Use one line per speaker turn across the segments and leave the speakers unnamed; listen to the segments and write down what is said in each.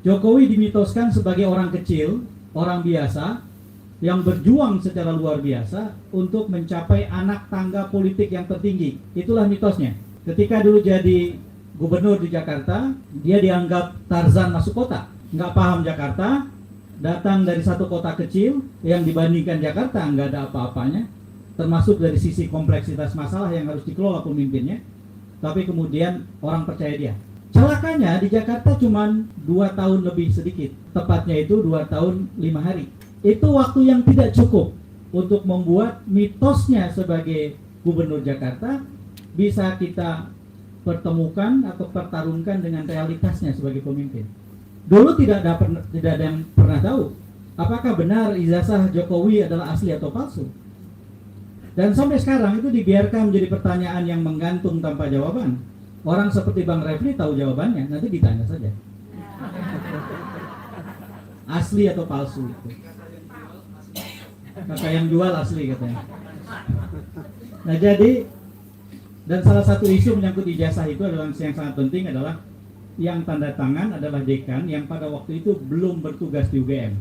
Jokowi dimitoskan sebagai orang kecil, orang biasa, yang berjuang secara luar biasa untuk mencapai anak tangga politik yang tertinggi. Itulah mitosnya. Ketika dulu jadi gubernur di Jakarta, dia dianggap Tarzan masuk kota. Nggak paham Jakarta, datang dari satu kota kecil yang dibandingkan Jakarta nggak ada apa-apanya, termasuk dari sisi kompleksitas masalah yang harus dikelola pemimpinnya. Tapi kemudian orang percaya dia. Celakanya di Jakarta cuma 2 tahun lebih sedikit, tepatnya itu 2 tahun 5 hari. Itu waktu yang tidak cukup untuk membuat mitosnya sebagai gubernur Jakarta bisa kita pertemukan atau pertarungkan dengan realitasnya sebagai pemimpin. Dulu tidak ada yang pernah tahu apakah benar ijazah Jokowi adalah asli atau palsu. Dan sampai sekarang itu dibiarkan menjadi pertanyaan yang menggantung tanpa jawaban. Orang seperti Bang Refli tahu jawabannya, nanti ditanya saja. Asli atau palsu itu. Kata yang jual asli katanya. Nah jadi, dan salah satu isu menyangkut ijazah itu adalah yang sangat penting adalah yang tanda tangan adalah dekan yang pada waktu itu belum bertugas di UGM.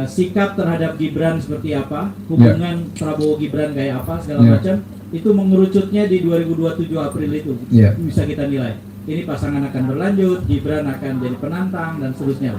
Sikap terhadap Gibran seperti apa, hubungan Prabowo Gibran kayak apa, segala macam, itu mengerucutnya di 2027 April itu bisa kita nilai. Ini pasangan akan berlanjut, Gibran akan jadi penantang dan seterusnya.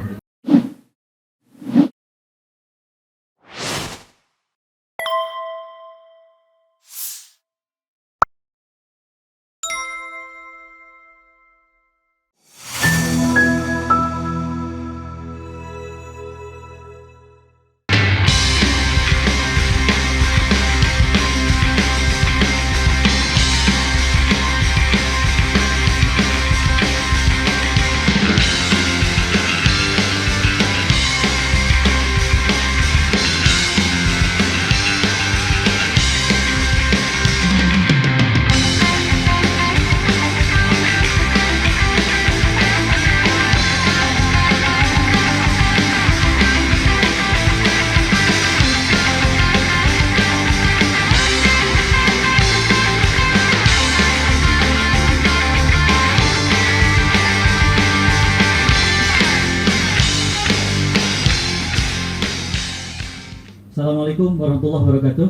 Assalamualaikum warahmatullahi wabarakatuh.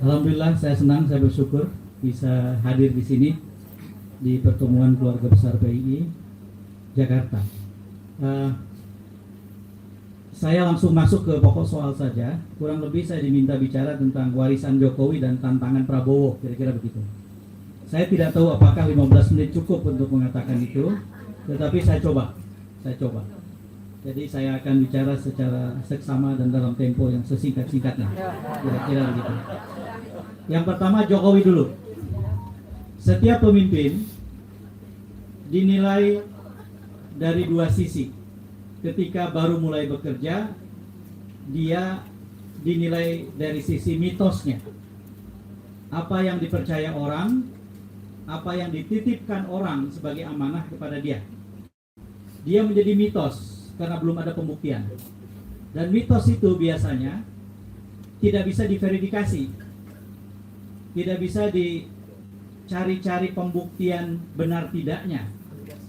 Alhamdulillah saya senang, saya bersyukur bisa hadir di sini di pertemuan keluarga besar PII Jakarta. Saya langsung masuk ke pokok soal saja. Kurang lebih saya diminta bicara tentang warisan Jokowi dan tantangan Prabowo, kira-kira begitu. Saya tidak tahu apakah 15 menit cukup untuk mengatakan itu, tetapi saya coba. Jadi saya akan bicara secara seksama dan dalam tempo yang sesingkat-singkatnya, kira-kira begitu. Yang pertama Jokowi dulu. Setiap pemimpin dinilai dari dua sisi. Ketika baru mulai bekerja, dia dinilai dari sisi mitosnya. Apa yang dipercaya orang, apa yang dititipkan orang sebagai amanah kepada dia. Dia menjadi mitos karena belum ada pembuktian. Dan mitos itu biasanya tidak bisa diverifikasi, tidak bisa dicari-cari pembuktian benar tidaknya.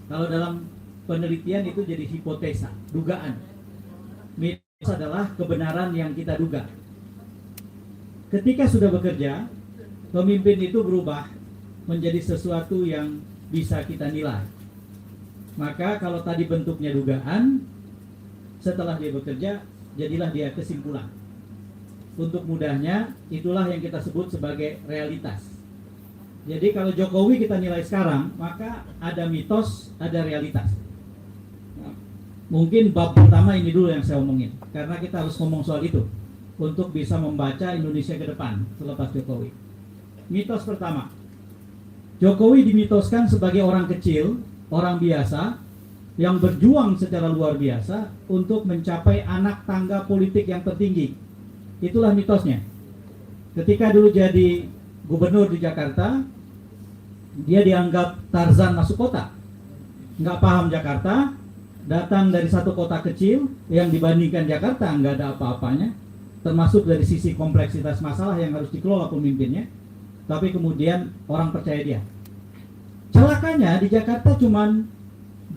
Kalau dalam penelitian itu jadi hipotesa, dugaan. Mitos adalah kebenaran yang kita duga. Ketika sudah bekerja, pemimpin itu berubah menjadi sesuatu yang bisa kita nilai. Maka kalau tadi bentuknya dugaan, setelah dia bekerja, jadilah dia kesimpulan. Untuk mudahnya, itulah yang kita sebut sebagai realitas. Jadi kalau Jokowi kita nilai sekarang, maka ada mitos, ada realitas. Nah, mungkin bab pertama ini dulu yang saya omongin, karena kita harus ngomong soal itu untuk bisa membaca Indonesia ke depan selepas Jokowi. Mitos pertama, Jokowi dimitoskan sebagai orang kecil, orang biasa, yang berjuang secara luar biasa untuk mencapai anak tangga politik yang tertinggi. Itulah mitosnya. Ketika dulu jadi gubernur di Jakarta, dia dianggap Tarzan masuk kota. Nggak paham Jakarta, datang dari satu kota kecil yang dibandingkan Jakarta nggak ada apa-apanya, termasuk dari sisi kompleksitas masalah yang harus dikelola pemimpinnya. Tapi kemudian orang percaya dia. Celakanya di Jakarta cuma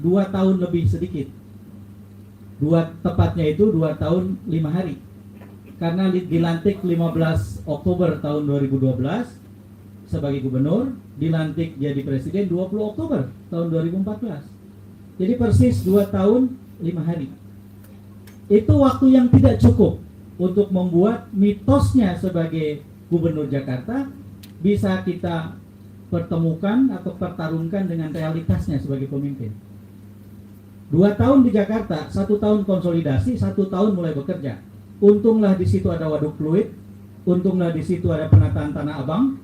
2 tahun lebih sedikit. Tepatnya itu 2 tahun 5 hari. Karena dilantik 15 Oktober tahun 2012 sebagai gubernur, dilantik jadi presiden 20 Oktober tahun 2014. Jadi persis 2 tahun 5 hari. Itu waktu yang tidak cukup untuk membuat mitosnya sebagai gubernur Jakarta bisa kita pertemukan atau pertarungkan dengan realitasnya sebagai pemimpin. 2 tahun di Jakarta, 1 tahun konsolidasi, 1 tahun mulai bekerja. Untunglah di situ ada waduk fluid, untunglah di situ ada penataan Tanah Abang,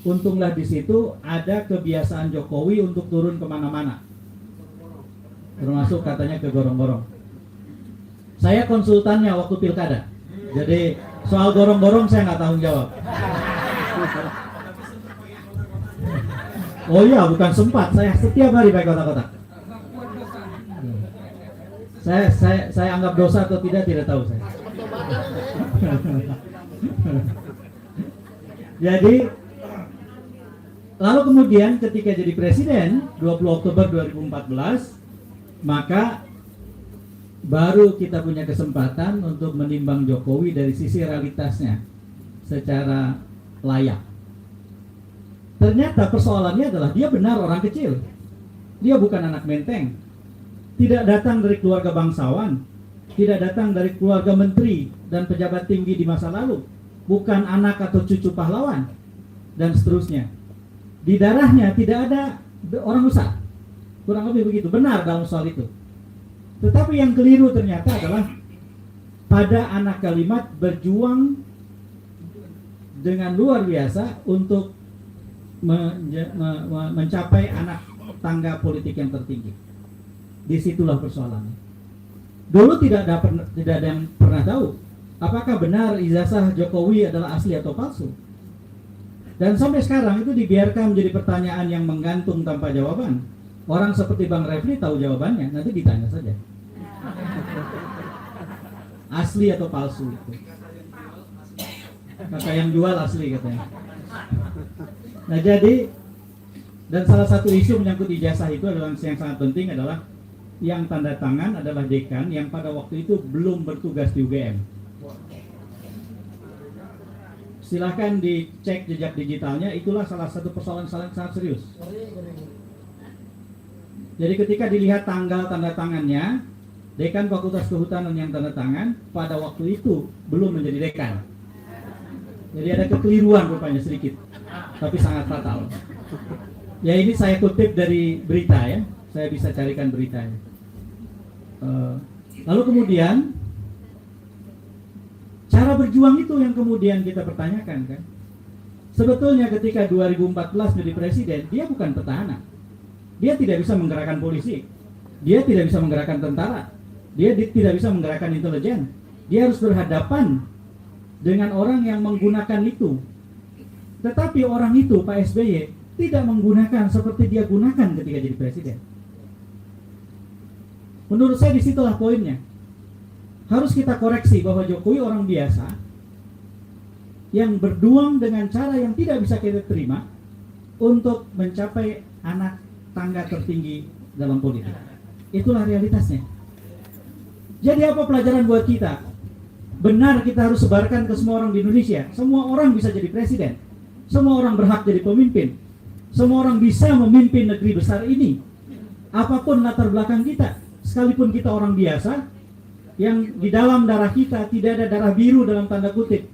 untunglah di situ ada kebiasaan Jokowi untuk turun kemana-mana, termasuk katanya ke gorong-gorong. Saya konsultannya waktu pilkada, jadi soal gorong-gorong saya nggak tanggung jawab. Oh iya, bukan sempat, saya setiap hari pakai kotak-kotak. Saya anggap dosa atau tidak tahu saya. Jadi lalu kemudian ketika jadi presiden 20 Oktober 2014, maka baru kita punya kesempatan untuk menimbang Jokowi dari sisi realitasnya secara layak. Ternyata persoalannya adalah dia benar orang kecil. Dia bukan anak menteng. Tidak datang dari keluarga bangsawan, tidak datang dari keluarga menteri dan pejabat tinggi di masa lalu, bukan anak atau cucu pahlawan, dan seterusnya. Di darahnya tidak ada orang besar, kurang lebih begitu, benar dalam soal itu. Tetapi yang keliru ternyata adalah pada anak kalimat berjuang dengan luar biasa untuk mencapai anak tangga politik yang tertinggi. Disitulah persoalannya. Dulu tidak ada yang pernah tahu apakah benar ijazah Jokowi adalah asli atau palsu. Dan sampai sekarang itu dibiarkan menjadi pertanyaan yang menggantung tanpa jawaban. Orang seperti Bang Refli tahu jawabannya, nanti ditanya saja. Asli atau palsu itu. Kata yang jual asli katanya. Nah jadi, dan salah satu isu menyangkut ijazah itu adalah yang sangat penting adalah yang tanda tangan adalah dekan yang pada waktu itu belum bertugas di UGM. Silahkan dicek jejak digitalnya, itulah salah satu persoalan sangat serius. Jadi ketika dilihat tanggal tanda tangannya, dekan Fakultas Kehutanan yang tanda tangan pada waktu itu belum menjadi dekan. Jadi ada kekeliruan rupanya sedikit, tapi sangat fatal. Ya ini saya kutip dari berita ya, saya bisa carikan beritanya. Lalu kemudian cara berjuang itu yang kemudian kita pertanyakan kan. Sebetulnya ketika 2014 menjadi presiden, dia bukan petahana. Dia tidak bisa menggerakkan polisi. Dia tidak bisa menggerakkan tentara. Dia tidak bisa menggerakkan intelijen. Dia harus berhadapan dengan orang yang menggunakan itu. Tetapi orang itu, Pak SBY, tidak menggunakan seperti dia gunakan ketika jadi presiden. Menurut saya disitulah poinnya. Harus kita koreksi bahwa Jokowi orang biasa yang berjuang dengan cara yang tidak bisa kita terima untuk mencapai anak tangga tertinggi dalam politik. Itulah realitasnya. Jadi apa pelajaran buat kita? Benar kita harus sebarkan ke semua orang di Indonesia. Semua orang bisa jadi presiden. Semua orang berhak jadi pemimpin. Semua orang bisa memimpin negeri besar ini. Apapun latar belakang kita. Sekalipun kita orang biasa, yang di dalam darah kita tidak ada darah biru dalam tanda kutip,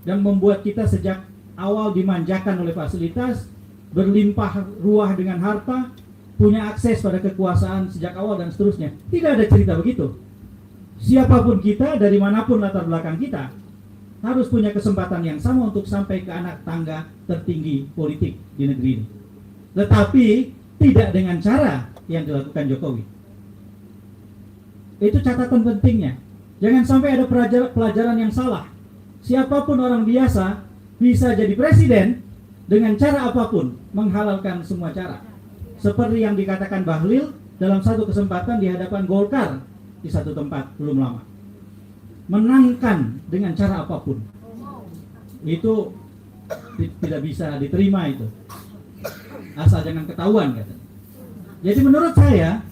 yang membuat kita sejak awal dimanjakan oleh fasilitas, berlimpah ruah dengan harta, punya akses pada kekuasaan sejak awal dan seterusnya. Tidak ada cerita begitu. Siapapun kita, dari manapun latar belakang kita, harus punya kesempatan yang sama untuk sampai ke anak tangga tertinggi politik di negeri ini. Tetapi tidak dengan cara yang dilakukan Jokowi. Itu catatan pentingnya. Jangan sampai ada pelajaran yang salah. Siapapun orang biasa bisa jadi presiden dengan cara apapun, menghalalkan semua cara. Seperti yang dikatakan Bahlil dalam satu kesempatan di hadapan Golkar di satu tempat belum lama. Menangkan dengan cara apapun. Itu tidak bisa diterima itu. Asal jangan ketahuan katanya. Jadi menurut saya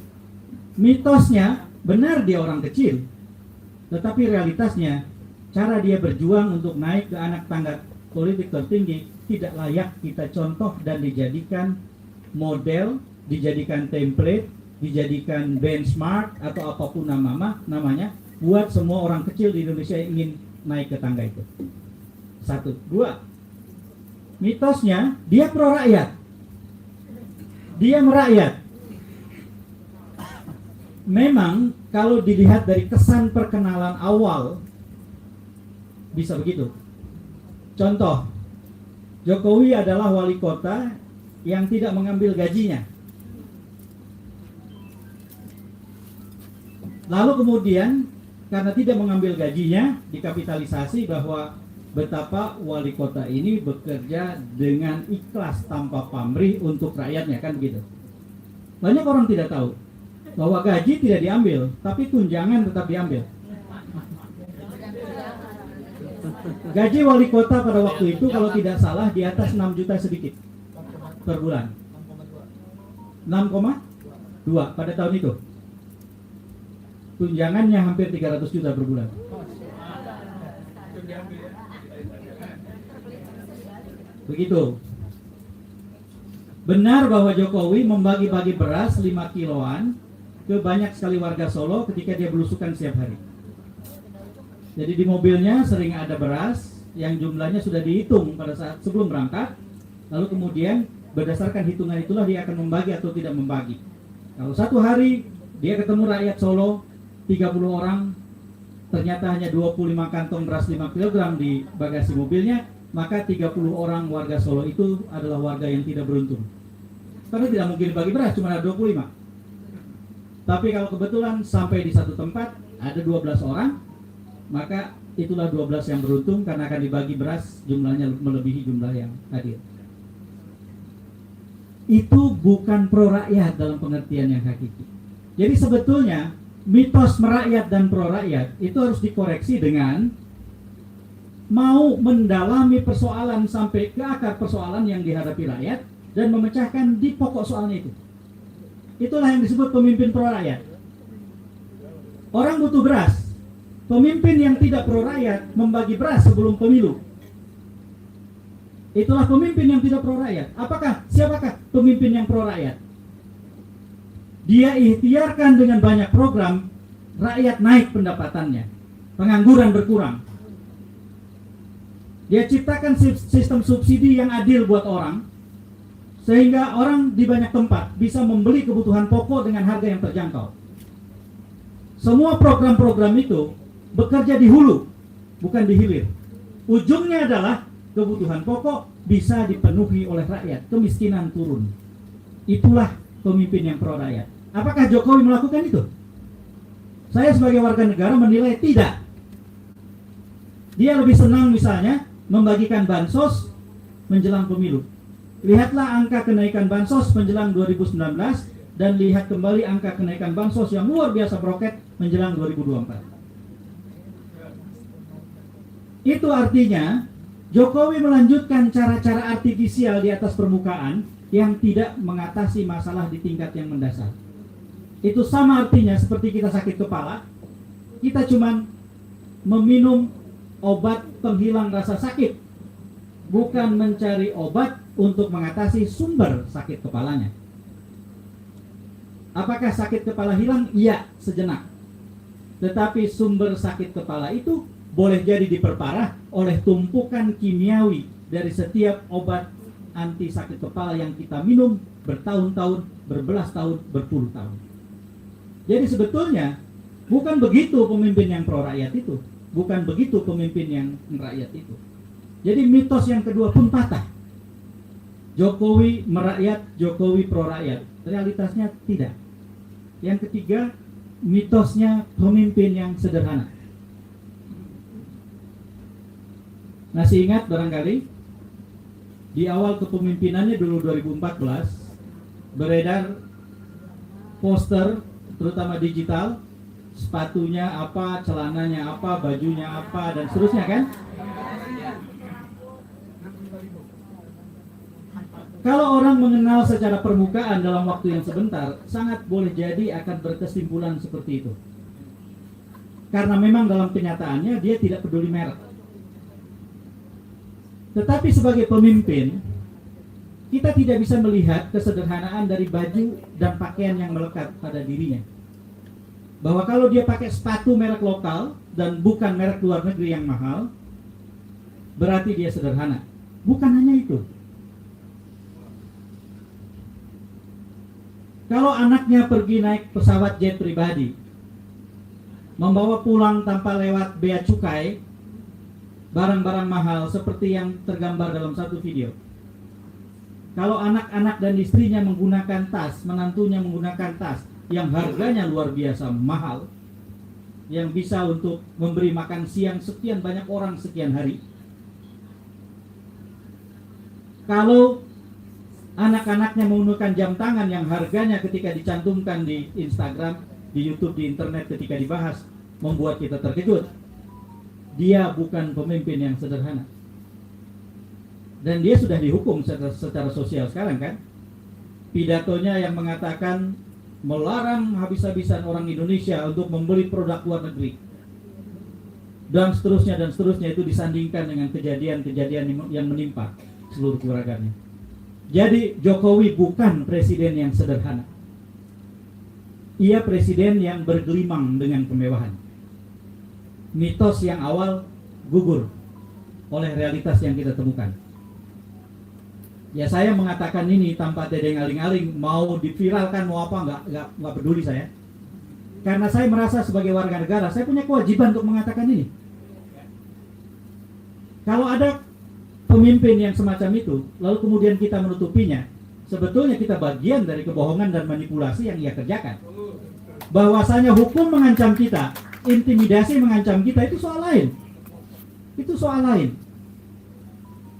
Mitosnya benar dia orang kecil, tetapi realitasnya cara dia berjuang untuk naik ke anak tangga politik tertinggi tidak layak kita contoh dan dijadikan model, dijadikan template, dijadikan benchmark atau apapun namanya buat semua orang kecil di Indonesia yang ingin naik ke tangga itu. 1, 2. Mitosnya dia pro rakyat. Dia merakyat. Memang kalau dilihat dari kesan perkenalan awal bisa begitu. Contoh, Jokowi adalah wali kota yang tidak mengambil gajinya. Lalu kemudian karena tidak mengambil gajinya dikapitalisasi bahwa betapa wali kota ini bekerja dengan ikhlas tanpa pamrih untuk rakyatnya, kan begitu. Banyak orang tidak tahu bahwa gaji tidak diambil, tapi tunjangan tetap diambil. Gaji wali kota pada waktu itu kalau tidak salah di atas 6 juta sedikit per bulan. 6,2 pada tahun itu. Tunjangannya hampir 300 juta per bulan. Begitu. Benar bahwa Jokowi membagi-bagi beras 5 kiloan ke banyak sekali warga Solo ketika dia belusukan setiap hari. Jadi di mobilnya sering ada beras yang jumlahnya sudah dihitung pada saat sebelum berangkat. Lalu kemudian berdasarkan hitungan itulah dia akan membagi atau tidak membagi. Kalau satu hari dia ketemu rakyat Solo 30 orang, ternyata hanya 25 kantong beras 5 kg di bagasi mobilnya, maka 30 orang warga Solo itu adalah warga yang tidak beruntung. Karena tidak mungkin bagi beras, cuma ada 25. Tapi kalau kebetulan sampai di satu tempat ada 12 orang, maka itulah 12 yang beruntung karena akan dibagi beras jumlahnya melebihi jumlah yang hadir. Itu bukan pro rakyat dalam pengertian yang hakiki. Jadi sebetulnya mitos merakyat dan pro rakyat itu harus dikoreksi dengan mau mendalami persoalan sampai ke akar persoalan yang dihadapi rakyat dan memecahkan di pokok soalnya itu. Itulah yang disebut pemimpin pro rakyat. Orang butuh beras. Pemimpin yang tidak pro rakyat membagi beras sebelum pemilu. Itulah pemimpin yang tidak pro rakyat. Siapakah pemimpin yang pro rakyat? Dia ikhtiarkan dengan banyak program, rakyat naik pendapatannya, pengangguran berkurang. Dia ciptakan sistem subsidi yang adil buat orang, sehingga orang di banyak tempat bisa membeli kebutuhan pokok dengan harga yang terjangkau. Semua program-program itu bekerja di hulu, bukan di hilir. Ujungnya adalah kebutuhan pokok bisa dipenuhi oleh rakyat, kemiskinan turun. Itulah pemimpin yang pro rakyat. Apakah Jokowi melakukan itu? Saya sebagai warga negara menilai tidak. Dia lebih senang misalnya membagikan bansos menjelang pemilu. Lihatlah angka kenaikan bansos menjelang 2019 dan lihat kembali angka kenaikan bansos yang luar biasa meroket menjelang 2024. Itu artinya Jokowi melanjutkan cara-cara artifisial di atas permukaan yang tidak mengatasi masalah di tingkat yang mendasar. Itu sama artinya seperti kita sakit kepala, kita cuman meminum obat penghilang rasa sakit, bukan mencari obat untuk mengatasi sumber sakit kepalanya. Apakah sakit kepala hilang? Iya, sejenak. Tetapi sumber sakit kepala itu boleh jadi diperparah oleh tumpukan kimiawi dari setiap obat anti sakit kepala yang kita minum bertahun-tahun, berbelas tahun, berpuluh tahun. Jadi sebetulnya bukan begitu pemimpin yang pro rakyat itu, bukan begitu pemimpin yang merakyat itu. Jadi mitos yang kedua pun patah. Jokowi merakyat, Jokowi pro rakyat. Realitasnya tidak. Yang ketiga, mitosnya pemimpin yang sederhana. Masih ingat barangkali di awal kepemimpinannya dulu 2014 beredar poster terutama digital, sepatunya apa, celananya apa, bajunya apa, dan seterusnya kan? Kalau orang mengenal secara permukaan dalam waktu yang sebentar, sangat boleh jadi akan berkesimpulan seperti itu. Karena memang dalam kenyataannya dia tidak peduli merek. Tetapi sebagai pemimpin, kita tidak bisa melihat kesederhanaan dari baju dan pakaian yang melekat pada dirinya. Bahwa kalau dia pakai sepatu merek lokal dan bukan merek luar negeri yang mahal, berarti dia sederhana. Bukan hanya itu. Kalau anaknya pergi naik pesawat jet pribadi, membawa pulang tanpa lewat bea cukai barang-barang mahal seperti yang tergambar dalam satu video. Kalau anak-anak dan istrinya menggunakan tas, menantunya menggunakan tas yang harganya luar biasa mahal, yang bisa untuk memberi makan siang sekian banyak orang sekian hari. Kalau anak-anaknya menggunakan jam tangan yang harganya ketika dicantumkan di Instagram, di YouTube, di internet ketika dibahas membuat kita terkejut. Dia bukan pemimpin yang sederhana. Dan dia sudah dihukum secara sosial sekarang kan. Pidatonya yang mengatakan melarang habis-habisan orang Indonesia untuk membeli produk luar negeri. Dan seterusnya itu disandingkan dengan kejadian-kejadian yang menimpa seluruh keluarganya. Jadi Jokowi bukan presiden yang sederhana. Ia presiden yang bergelimang dengan kemewahan. Mitos yang awal gugur oleh realitas yang kita temukan. Ya saya mengatakan ini tanpa tedeng aling-aling, mau diviralkan mau apa nggak peduli saya. Karena saya merasa sebagai warga negara saya punya kewajiban untuk mengatakan ini. Kalau ada pemimpin yang semacam itu, lalu kemudian kita menutupinya, sebetulnya kita bagian dari kebohongan dan manipulasi yang ia kerjakan. Bahwasanya hukum mengancam kita, intimidasi mengancam kita, itu soal lain. Itu soal lain.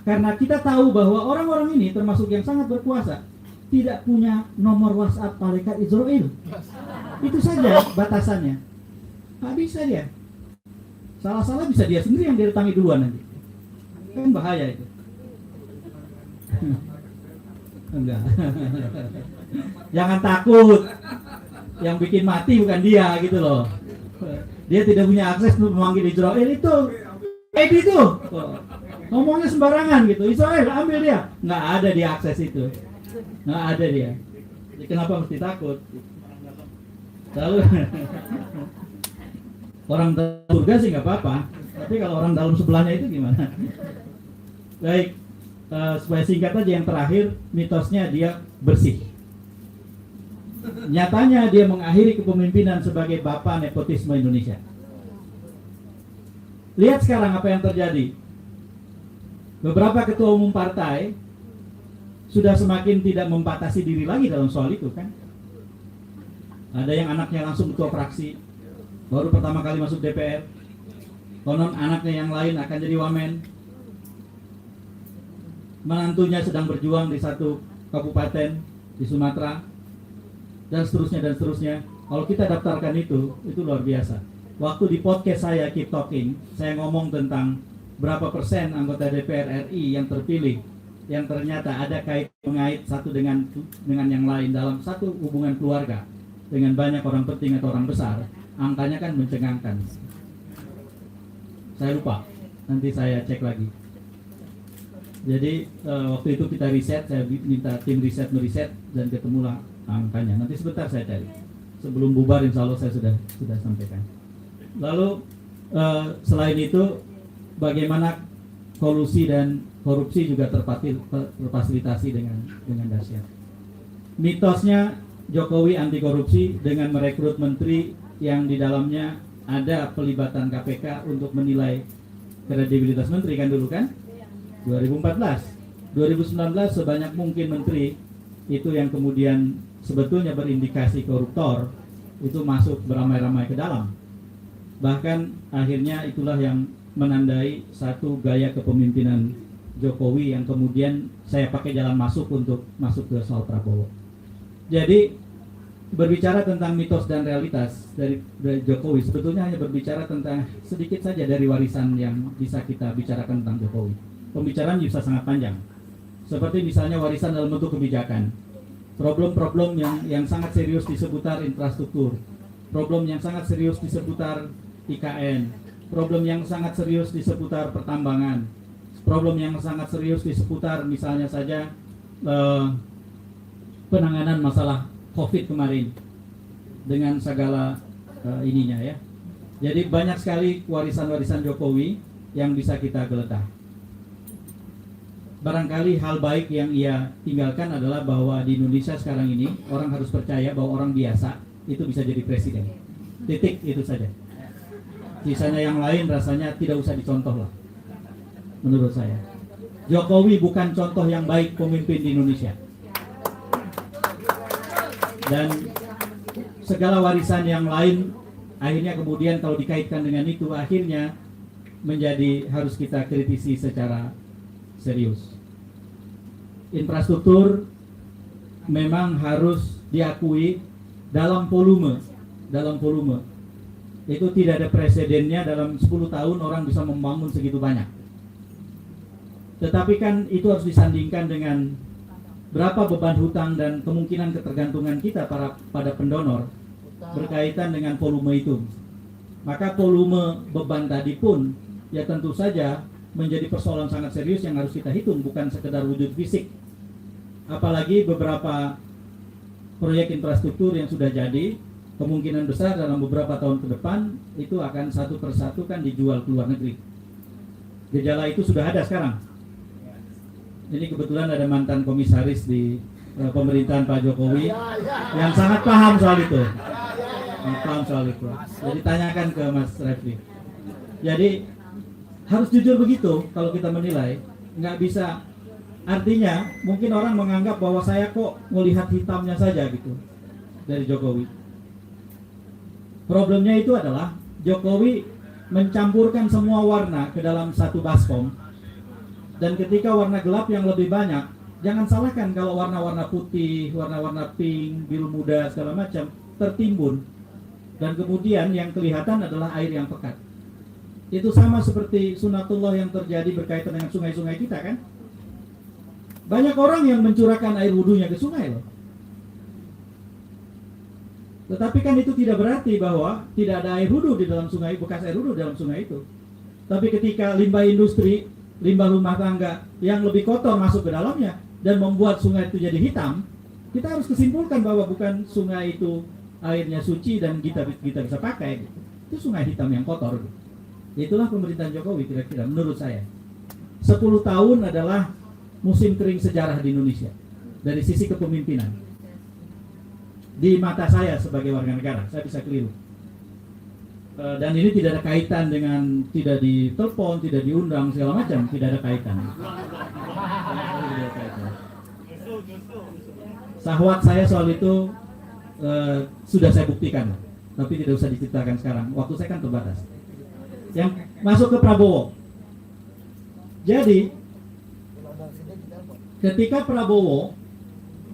Karena kita tahu bahwa orang-orang ini termasuk yang sangat berkuasa tidak punya nomor WhatsApp malaikat Israel. Itu saja batasannya. Nggak bisa dia. Salah-salah bisa dia sendiri yang didatangi duluan nanti. Kan bahaya itu. Enggak. Jangan takut. Yang bikin mati bukan dia gitu loh. Dia tidak punya akses untuk memanggil Israel itu. Itu. Ngomongnya sembarangan gitu. Israel ambil dia. Nggak ada dia akses itu. Nggak ada dia. Jadi kenapa mesti takut? Lalu orang surga sih nggak apa-apa. Tapi kalau orang dalam sebelahnya itu gimana? Baik. Supaya singkat aja yang terakhir, mitosnya dia bersih. Nyatanya dia mengakhiri kepemimpinan sebagai bapak nepotisme Indonesia. Lihat sekarang apa yang terjadi. Beberapa ketua umum partai sudah semakin tidak membatasi diri lagi dalam soal itu kan. Ada yang anaknya langsung ketua fraksi, baru pertama kali masuk DPR. Konon anaknya yang lain akan jadi wamen. Menantunya sedang berjuang di satu kabupaten di Sumatera, dan seterusnya. Kalau kita daftarkan itu luar biasa. Waktu di podcast saya Keep Talking, saya ngomong tentang berapa persen anggota DPR RI yang terpilih yang ternyata ada mengait satu dengan yang lain dalam satu hubungan keluarga dengan banyak orang penting atau orang besar. Angkanya kan mencengangkan. Saya lupa, nanti saya cek lagi. Jadi waktu itu kita riset, saya minta tim riset meriset dan ketemulah angkanya. Nanti sebentar saya cari. Sebelum bubar insya Allah saya sudah sampaikan. Lalu selain itu bagaimana kolusi dan korupsi juga terfasilitasi dengan dahsyat. Mitosnya Jokowi anti korupsi dengan merekrut menteri yang di dalamnya ada pelibatan KPK untuk menilai kredibilitas menteri kan dulu kan? 2014, 2019 sebanyak mungkin menteri itu yang kemudian sebetulnya berindikasi koruptor itu masuk beramai-ramai ke dalam. Bahkan akhirnya itulah yang menandai satu gaya kepemimpinan Jokowi yang kemudian saya pakai jalan masuk untuk masuk ke soal Prabowo. Jadi berbicara tentang mitos dan realitas dari Jokowi sebetulnya hanya berbicara tentang sedikit saja dari warisan yang bisa kita bicarakan tentang Jokowi. Pembicaraan bisa sangat panjang. seperti misalnya warisan dalam bentuk kebijakan, problem-problem yang sangat serius di seputar infrastruktur, problem yang sangat serius di seputar IKN, problem yang sangat serius di seputar pertambangan, problem yang sangat serius di seputar misalnya saja penanganan masalah COVID kemarin dengan segala ininya ya. Jadi banyak sekali warisan-warisan Jokowi yang bisa kita geledah. Barangkali hal baik yang ia tinggalkan adalah bahwa di Indonesia sekarang ini orang harus percaya bahwa orang biasa itu bisa jadi presiden. Titik, itu saja. Sisanya yang lain rasanya tidak usah dicontoh lah, menurut saya. Jokowi bukan contoh yang baik pemimpin di Indonesia. Dan segala warisan yang lain akhirnya kemudian kalau dikaitkan dengan itu akhirnya menjadi harus kita kritisi secara serius. Infrastruktur memang harus diakui dalam volume. Itu tidak ada presidennya dalam 10 tahun orang bisa membangun segitu banyak. Tetapi kan itu harus disandingkan dengan berapa beban hutang dan kemungkinan ketergantungan kita pada pendonor berkaitan dengan volume itu. Maka volume beban tadi pun ya tentu saja menjadi persoalan sangat serius yang harus kita hitung, bukan sekedar wujud fisik. Apalagi beberapa proyek infrastruktur yang sudah jadi, kemungkinan besar dalam beberapa tahun ke depan itu akan satu persatu kan dijual ke luar negeri. Gejala itu sudah ada sekarang. Ini kebetulan ada mantan komisaris di pemerintahan Pak Jokowi yang sangat paham soal itu. Jadi tanyakan ke Mas Refli. Jadi harus jujur begitu kalau kita menilai, nggak bisa. Artinya mungkin orang menganggap bahwa saya kok melihat hitamnya saja gitu dari Jokowi. Problemnya itu adalah Jokowi mencampurkan semua warna ke dalam satu baskom, dan ketika warna gelap yang lebih banyak, jangan salahkan kalau warna-warna putih, warna-warna pink, biru muda segala macam tertimbun, dan kemudian yang kelihatan adalah air yang pekat. Itu sama seperti sunatullah yang terjadi berkaitan dengan sungai-sungai kita kan. Banyak orang yang mencurahkan air wudhunya ke sungai loh. Tetapi kan itu tidak berarti bahwa tidak ada air wudhu di dalam sungai, bekas air wudhu dalam sungai itu. Tapi ketika limbah industri, limbah rumah tangga yang lebih kotor masuk ke dalamnya dan membuat sungai itu jadi hitam, kita harus kesimpulkan bahwa bukan sungai itu airnya suci dan kita bisa pakai. Itu sungai hitam yang kotor. Itulah pemerintahan Jokowi kira-kira menurut saya. 10 tahun adalah musim kering sejarah di Indonesia dari sisi kepemimpinan. Di mata saya sebagai warga negara, saya bisa keliru. Dan ini tidak ada kaitan dengan tidak ditelepon, tidak diundang segala macam, tidak ada kaitan. Sahwat saya soal itu sudah saya buktikan, tapi tidak usah diceritakan sekarang. Waktu saya kan terbatas. Yang masuk ke Prabowo. Jadi ketika Prabowo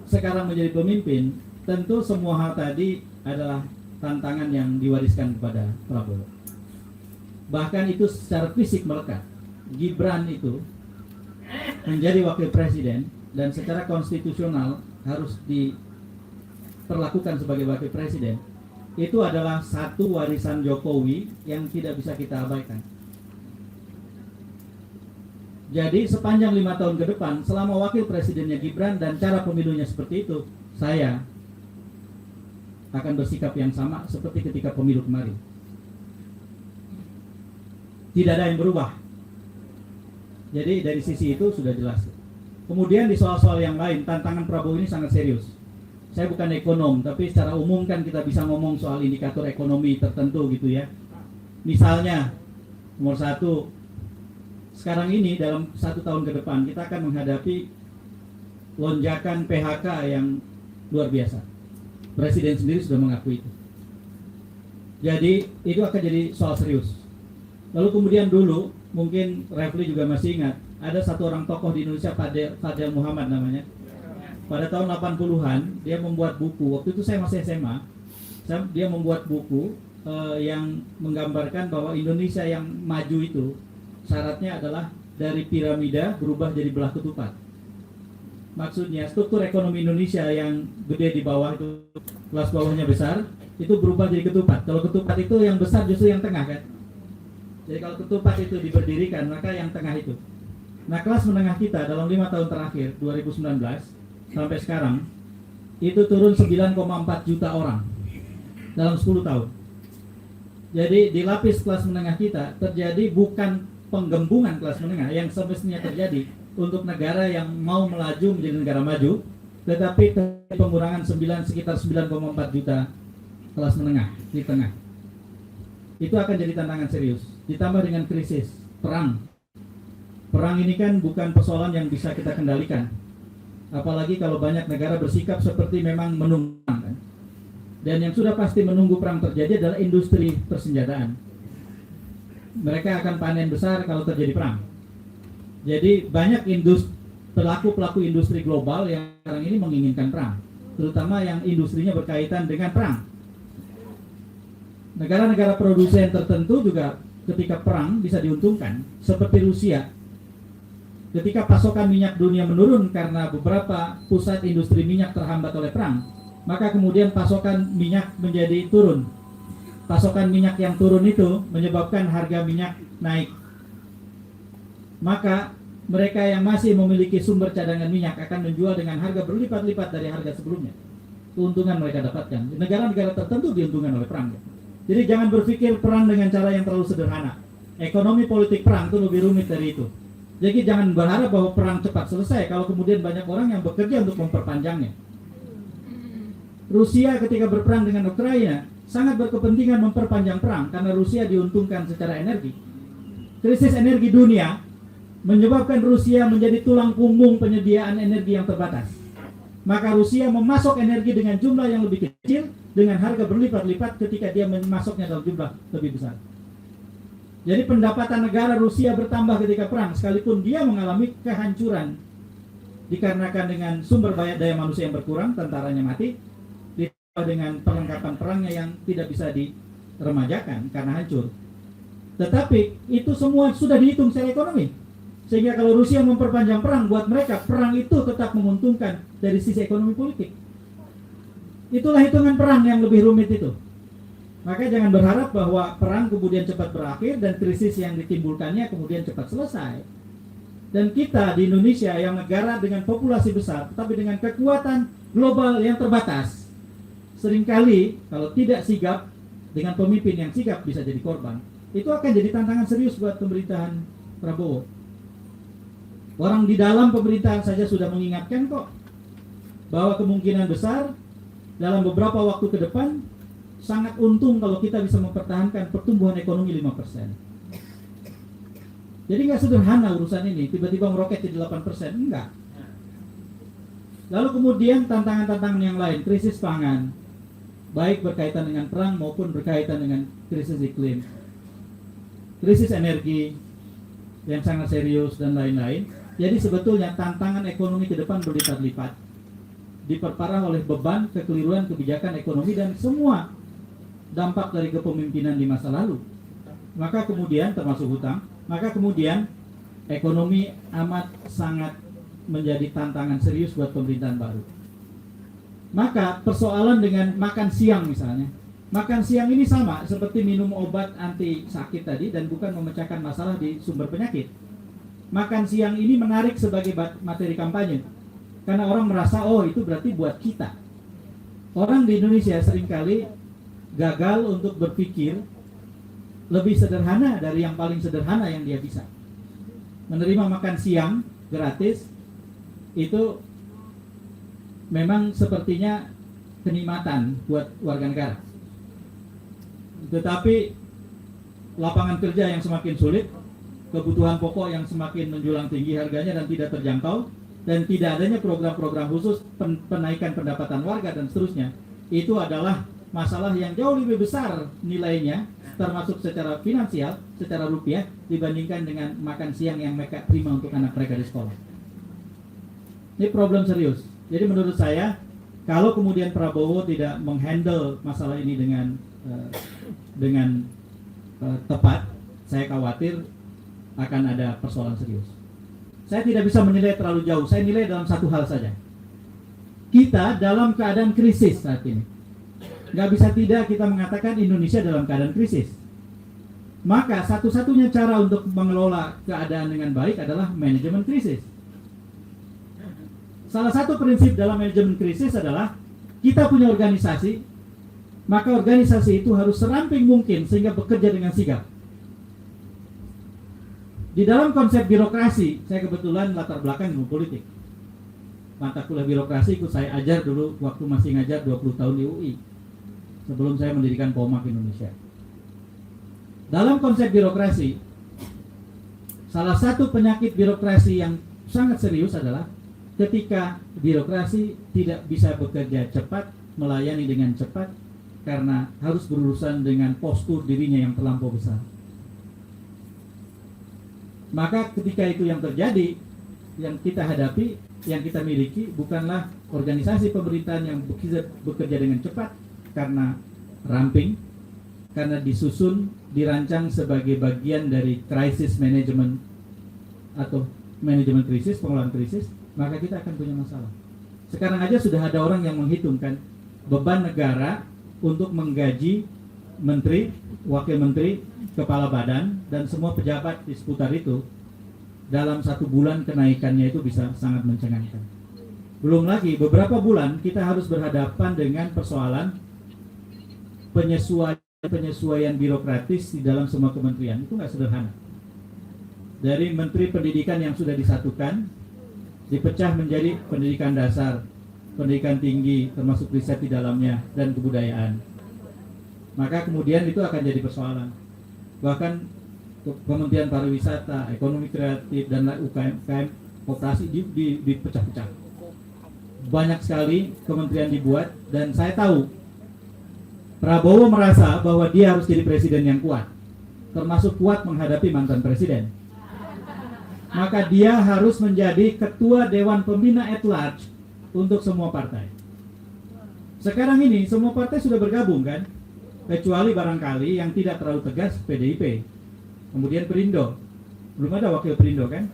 sekarang menjadi pemimpin, tentu semua hal tadi adalah tantangan yang diwariskan kepada Prabowo. Bahkan itu secara fisik melekat. Gibran itu menjadi wakil presiden dan secara konstitusional harus diperlakukan sebagai wakil presiden. Itu adalah satu warisan Jokowi yang tidak bisa kita abaikan. Jadi sepanjang 5 tahun ke depan, selama wakil presidennya Gibran dan cara pemilunya seperti itu, saya akan bersikap yang sama seperti ketika pemilu kemarin. Tidak ada yang berubah. Jadi dari sisi itu sudah jelas. Kemudian di soal-soal yang lain, tantangan Prabowo ini sangat serius. Saya bukan ekonom, tapi secara umum kan kita bisa ngomong soal indikator ekonomi tertentu gitu ya. Misalnya, nomor 1, sekarang ini dalam 1 tahun ke depan kita akan menghadapi lonjakan PHK yang luar biasa. Presiden sendiri sudah mengakui itu. Jadi itu akan jadi soal serius. Lalu kemudian dulu, mungkin Refli juga masih ingat, ada satu orang tokoh di Indonesia, Fadel Muhammad namanya. Pada tahun 80-an dia membuat buku. Waktu itu saya masih SMA. Dia membuat buku yang menggambarkan bahwa Indonesia yang maju itu syaratnya adalah dari piramida berubah jadi belah ketupat. maksudnya struktur ekonomi Indonesia yang gede di bawah itu, kelas bawahnya besar, itu berubah jadi ketupat. Kalau ketupat itu yang besar justru yang tengah kan. Jadi kalau ketupat itu diberdirikan, maka yang tengah itu. Nah, kelas menengah kita dalam 5 tahun terakhir, 2019 sampai sekarang, itu turun 9,4 juta orang dalam 10 tahun. Jadi di lapis kelas menengah kita terjadi bukan penggembungan kelas menengah yang semestinya terjadi untuk negara yang mau melaju menjadi negara maju, tetapi pengurangan sekitar 9,4 juta kelas menengah di tengah. Itu akan jadi tantangan serius. Ditambah dengan krisis, perang. Perang ini kan bukan persoalan yang bisa kita kendalikan. Apalagi kalau banyak negara bersikap seperti memang menunggu perang, kan? Dan yang sudah pasti menunggu perang terjadi adalah industri persenjataan. Mereka akan panen besar kalau terjadi perang. Jadi banyak pelaku-pelaku industri global yang sekarang ini menginginkan perang, terutama yang industrinya berkaitan dengan perang. Negara-negara produsen tertentu juga ketika perang bisa diuntungkan, seperti Rusia. Ketika pasokan minyak dunia menurun karena beberapa pusat industri minyak terhambat oleh perang, maka kemudian pasokan minyak menjadi turun. Pasokan minyak yang turun itu menyebabkan harga minyak naik. Maka mereka yang masih memiliki sumber cadangan minyak akan menjual dengan harga berlipat-lipat dari harga sebelumnya. Keuntungan mereka dapatkan. Negara-negara tertentu diuntungkan oleh perang. Jadi jangan berpikir perang dengan cara yang terlalu sederhana. Ekonomi politik perang itu lebih rumit dari itu. Jadi jangan berharap bahwa perang cepat selesai kalau kemudian banyak orang yang bekerja untuk memperpanjangnya. Rusia ketika berperang dengan Ukraina sangat berkepentingan memperpanjang perang karena Rusia diuntungkan secara energi. Krisis energi dunia menyebabkan Rusia menjadi tulang punggung penyediaan energi yang terbatas. Maka Rusia memasok energi dengan jumlah yang lebih kecil dengan harga berlipat-lipat ketika dia memasoknya dalam jumlah lebih besar. Jadi pendapatan negara Rusia bertambah ketika perang, sekalipun dia mengalami kehancuran dikarenakan dengan sumber daya manusia yang berkurang, tentaranya mati, ditambah dengan perlengkapan perangnya yang tidak bisa diremajakan karena hancur. Tetapi itu semua sudah dihitung secara ekonomi, sehingga kalau Rusia memperpanjang perang, buat mereka perang itu tetap menguntungkan dari sisi ekonomi politik. Itulah hitungan perang yang lebih rumit itu. Maka jangan berharap bahwa perang kemudian cepat berakhir dan krisis yang ditimbulkannya kemudian cepat selesai. Dan kita di Indonesia yang negara dengan populasi besar tetapi dengan kekuatan global yang terbatas, seringkali kalau tidak sigap dengan pemimpin yang sigap bisa jadi korban. Itu akan jadi tantangan serius buat pemerintahan Prabowo. Orang di dalam pemerintahan saja sudah mengingatkan kok bahwa kemungkinan besar dalam beberapa waktu ke depan sangat untung kalau kita bisa mempertahankan pertumbuhan ekonomi 5%. Jadi nggak sederhana urusan ini, tiba-tiba meroket jadi 8%, enggak. Lalu kemudian tantangan-tantangan yang lain, krisis pangan, baik berkaitan dengan perang maupun berkaitan dengan krisis iklim, krisis energi yang sangat serius dan lain-lain. Jadi sebetulnya tantangan ekonomi ke depan berlipat-lipat, diperparah oleh beban kekeliruan kebijakan ekonomi dan semua dampak dari kepemimpinan di masa lalu. Maka kemudian termasuk hutang, maka kemudian ekonomi amat sangat menjadi tantangan serius buat pemerintahan baru. Maka persoalan dengan makan siang misalnya, makan siang ini sama seperti minum obat anti sakit tadi dan bukan memecahkan masalah di sumber penyakit. Makan siang ini menarik sebagai materi kampanye karena orang merasa oh itu berarti buat kita. Orang di Indonesia seringkali gagal untuk berpikir lebih sederhana dari yang paling sederhana yang dia bisa. Menerima makan siang gratis itu memang sepertinya kenikmatan buat warga negara. Tetapi lapangan kerja yang semakin sulit, kebutuhan pokok yang semakin menjulang tinggi harganya dan tidak terjangkau, dan tidak adanya program-program khusus penaikan pendapatan warga dan seterusnya, itu adalah masalah yang jauh lebih besar nilainya, termasuk secara finansial, secara rupiah, dibandingkan dengan makan siang yang mereka terima untuk anak mereka di sekolah. Ini problem serius. Jadi menurut saya, kalau kemudian Prabowo tidak menghandle masalah ini dengan tepat, saya khawatir akan ada persoalan serius. saya tidak bisa menilai terlalu jauh. Saya nilai dalam satu hal saja. Kita dalam keadaan krisis saat ini. Nggak bisa tidak kita mengatakan Indonesia dalam keadaan krisis. Maka satu-satunya cara untuk mengelola keadaan dengan baik adalah manajemen krisis. Salah satu prinsip dalam manajemen krisis adalah kita punya organisasi, maka organisasi itu harus seramping mungkin sehingga bekerja dengan sigap. Di dalam konsep birokrasi, saya kebetulan latar belakang ilmu politik. Mata kuliah birokrasi ikut saya ajar dulu waktu masih ngajar 20 tahun di UI. Sebelum saya mendirikan Polmark Indonesia. Dalam konsep birokrasi, salah satu penyakit birokrasi yang sangat serius adalah ketika birokrasi tidak bisa bekerja cepat, melayani dengan cepat, karena harus berurusan dengan postur dirinya yang terlampau besar. Maka ketika itu yang terjadi, yang kita hadapi, yang kita miliki bukanlah organisasi pemerintahan yang bekerja dengan cepat karena ramping, karena disusun, dirancang sebagai bagian dari crisis management atau manajemen krisis, pengelolaan krisis, maka kita akan punya masalah. Sekarang aja sudah ada orang yang menghitungkan beban negara untuk menggaji menteri, wakil menteri, kepala badan, dan semua pejabat di seputar itu. Dalam 1 bulan kenaikannya itu bisa sangat mencengangkan. Belum lagi beberapa bulan kita harus berhadapan dengan persoalan penyesuaian birokratis di dalam semua kementerian. Itu nggak sederhana. Dari menteri pendidikan yang sudah disatukan, dipecah menjadi pendidikan dasar, pendidikan tinggi, termasuk riset di dalamnya, dan kebudayaan. Maka kemudian itu akan jadi persoalan. Bahkan Kementerian Pariwisata, Ekonomi Kreatif, dan UKM, Koperasi dipecah-pecah. Banyak sekali kementerian dibuat, dan saya tahu Prabowo merasa bahwa dia harus jadi presiden yang kuat, termasuk kuat menghadapi mantan presiden. Maka dia harus menjadi ketua Dewan Pembina at large untuk semua partai. Sekarang ini semua partai sudah bergabung kan, kecuali barangkali yang tidak terlalu tegas PDIP. Kemudian Perindo, belum ada wakil Perindo kan.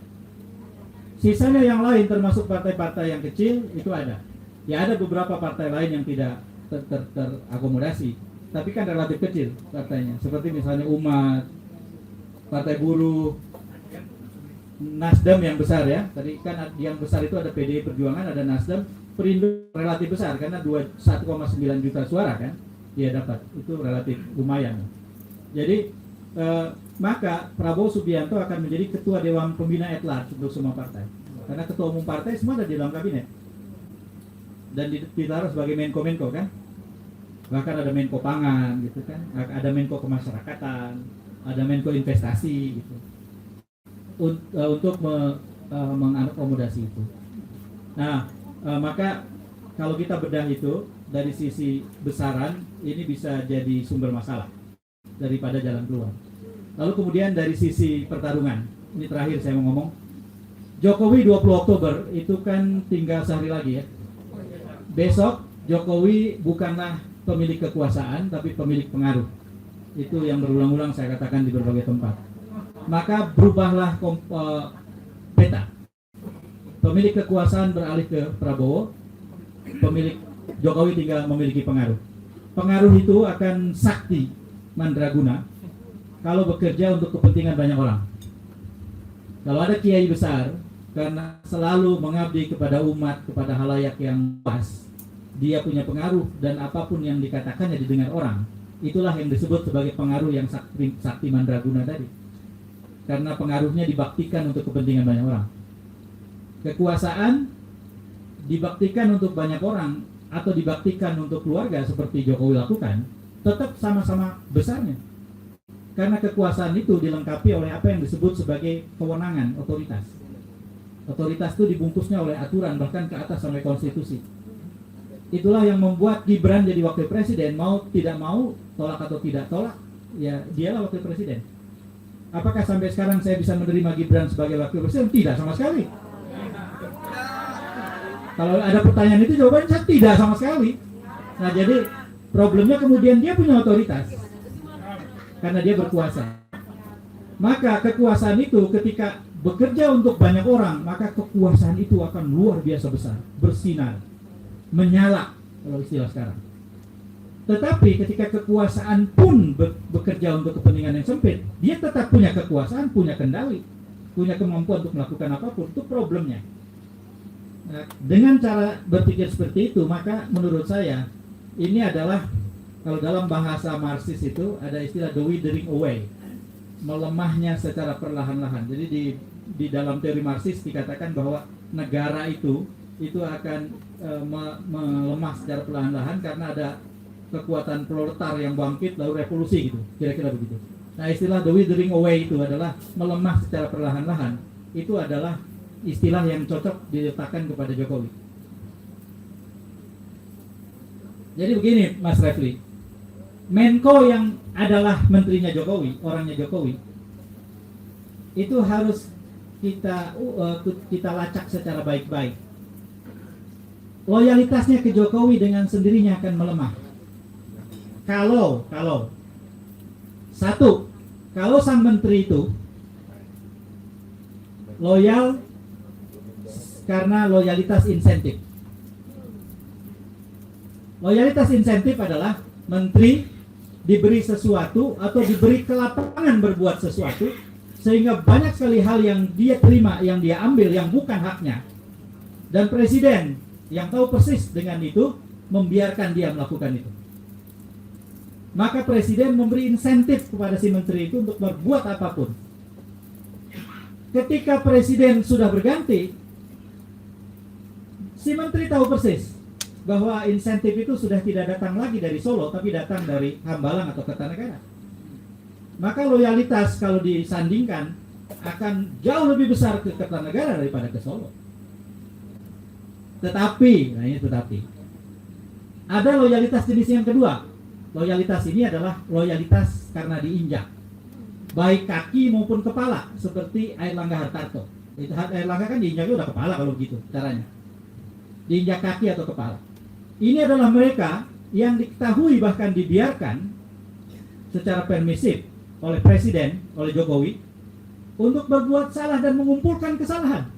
Sisanya yang lain termasuk partai-partai yang kecil itu ada. Ya ada beberapa partai lain yang tidak terakomodasi, tapi kan relatif kecil partainya. Seperti misalnya Umat, Partai Buruh, Nasdem yang besar ya. Tadi kan yang besar itu ada PDI Perjuangan, ada Nasdem. Perindo relatif besar karena 1,9 juta suara kan dia dapat. Itu relatif lumayan. Jadi maka Prabowo Subianto akan menjadi ketua Dewan Pembina at large untuk semua partai. Karena ketua umum partai semua ada di dalam kabinet. Dan ditaruh sebagai Menko-Menko kan. Bahkan ada Menko Pangan gitu kan. Ada Menko Kemasyarakatan, ada Menko Investasi gitu. Untuk mengakomodasi itu. Nah, maka kalau kita bedah itu dari sisi besaran ini bisa jadi sumber masalah daripada jalan keluar. Lalu kemudian dari sisi pertarungan, ini terakhir saya mau ngomong, Jokowi 20 Oktober itu kan tinggal sehari lagi ya. Besok Jokowi bukanlah pemilik kekuasaan tapi pemilik pengaruh. Itu yang berulang-ulang saya katakan di berbagai tempat. Maka berubahlah peta. Pemilik kekuasaan beralih ke Prabowo, pemilik Jokowi tinggal memiliki pengaruh. Pengaruh itu akan sakti mandraguna kalau bekerja untuk kepentingan banyak orang. Kalau ada kiai besar karena selalu mengabdi kepada umat, kepada halayak yang luas, dia punya pengaruh dan apapun yang dikatakannya didengar orang. Itulah yang disebut sebagai pengaruh yang sakti mandraguna tadi. Karena pengaruhnya dibaktikan untuk kepentingan banyak orang. Kekuasaan dibaktikan untuk banyak orang atau dibaktikan untuk keluarga seperti Jokowi lakukan, tetap sama-sama besarnya. Karena kekuasaan itu dilengkapi oleh apa yang disebut sebagai kewenangan, otoritas. Otoritas itu dibungkusnya oleh aturan, bahkan ke atas sampai konstitusi. Itulah yang membuat Gibran jadi wakil presiden, mau tidak mau, tolak atau tidak tolak, ya dialah wakil presiden. Apakah sampai sekarang saya bisa menerima Gibran sebagai wakil presiden? Tidak sama sekali. Kalau ada pertanyaan itu jawabannya saya tidak sama sekali. Nah jadi problemnya kemudian dia punya otoritas karena dia berkuasa. Maka kekuasaan itu ketika bekerja untuk banyak orang, maka kekuasaan itu akan luar biasa besar, bersinar, menyala kalau istilah sekarang. Tetapi ketika kekuasaan pun bekerja untuk kepentingan yang sempit, dia tetap punya kekuasaan, punya kendali, punya kemampuan untuk melakukan apapun. Itu problemnya. Nah, dengan cara berpikir seperti itu, maka menurut saya ini adalah, kalau dalam bahasa Marxis itu ada istilah the withering away, melemahnya secara perlahan-lahan. Jadi di dalam teori Marxis dikatakan bahwa negara itu akan melemah secara perlahan-lahan karena ada kekuatan proletar yang bangkit lalu revolusi gitu, kira-kira begitu. Nah, istilah the withering away itu adalah melemah secara perlahan-lahan. Itu adalah istilah yang cocok diletakkan kepada Jokowi. Jadi begini, Mas Refli, Menko yang adalah menterinya Jokowi, orangnya Jokowi, itu harus kita lacak secara baik-baik. Loyalitasnya ke Jokowi dengan sendirinya akan melemah. Kalau sang menteri itu loyal karena loyalitas insentif. Loyalitas insentif adalah menteri diberi sesuatu atau diberi kelapangan berbuat sesuatu sehingga banyak sekali hal yang dia terima, yang dia ambil yang bukan haknya, dan presiden yang tahu persis dengan itu membiarkan dia melakukan itu. Maka presiden memberi insentif kepada si menteri itu untuk berbuat apapun. Ketika presiden sudah berganti, si menteri tahu persis bahwa insentif itu sudah tidak datang lagi dari Solo, tapi datang dari Hambalang atau Kertanegara. Maka loyalitas kalau disandingkan akan jauh lebih besar ke Kertanegara daripada ke Solo. Tetapi ada loyalitas jenis yang kedua. Loyalitas ini adalah loyalitas karena diinjak, baik kaki maupun kepala, seperti Airlangga Hartarto. Itu Airlangga kan diinjaknya udah kepala kalau begitu caranya, diinjak kaki atau kepala. Ini adalah mereka yang diketahui bahkan dibiarkan secara permisif oleh presiden, oleh Jokowi, untuk berbuat salah dan mengumpulkan kesalahan,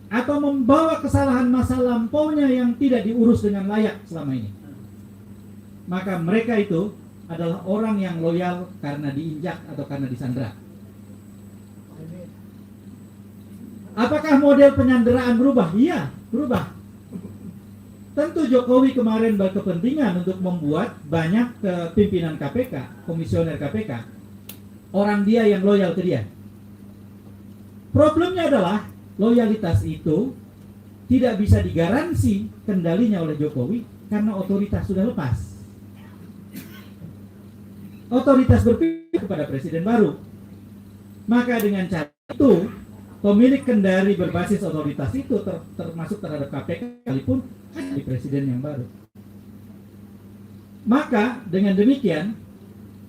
atau membawa kesalahan masa lampaunya yang tidak diurus dengan layak selama ini. Maka mereka itu adalah orang yang loyal karena diinjak atau karena disandera. Apakah model penyanderaan berubah? Iya, berubah. Tentu Jokowi kemarin berkepentingan untuk membuat banyak pimpinan KPK, komisioner KPK, orang dia yang loyal ke dia. Problemnya adalah loyalitas itu tidak bisa digaransi kendalinya oleh Jokowi karena otoritas sudah lepas. Otoritas berpihak kepada presiden baru. Maka dengan cara itu, pemilik kendali berbasis otoritas itu termasuk terhadap KPK sekalipun di presiden yang baru. Maka dengan demikian,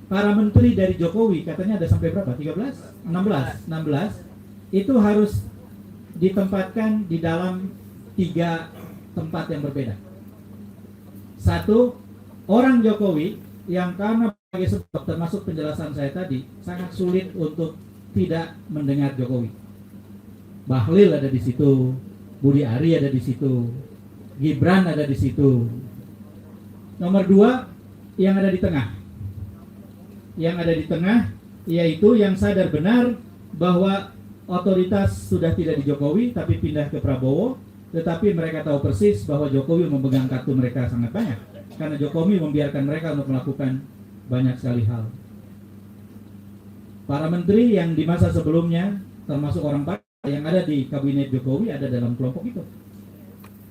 para menteri dari Jokowi, katanya ada sampai berapa? 13? 16 itu harus ditempatkan di dalam 3 tempat yang berbeda. Satu, orang Jokowi yang karena sebagai sebab termasuk penjelasan saya tadi sangat sulit untuk tidak mendengar Jokowi. Bahlil ada di situ, Budi Ari ada di situ, Gibran ada di situ. Nomor 2, yang ada di tengah. Yang ada di tengah yaitu yang sadar benar bahwa otoritas sudah tidak di Jokowi tapi pindah ke Prabowo, tetapi mereka tahu persis bahwa Jokowi memegang kartu mereka sangat banyak karena Jokowi membiarkan mereka untuk melakukan banyak sekali hal. Para menteri yang di masa sebelumnya termasuk orang Pak yang ada di kabinet Jokowi ada dalam kelompok itu.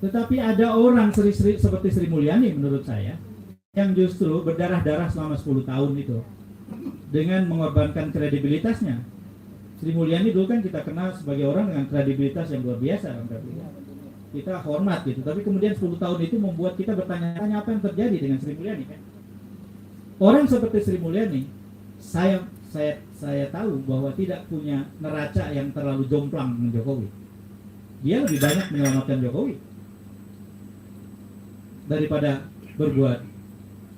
Tetapi ada orang seperti Sri Mulyani menurut saya yang justru berdarah-darah selama 10 tahun itu dengan mengorbankan kredibilitasnya. Sri Mulyani dulu kan kita kenal sebagai orang dengan kredibilitas yang luar biasa, kita hormat gitu. Tapi kemudian 10 tahun itu membuat kita bertanya-tanya apa yang terjadi dengan Sri Mulyani kan? Orang seperti Sri Mulyani, saya tahu bahwa tidak punya neraca yang terlalu jomplang dengan Jokowi. Dia lebih banyak menyelamatkan Jokowi daripada berbuat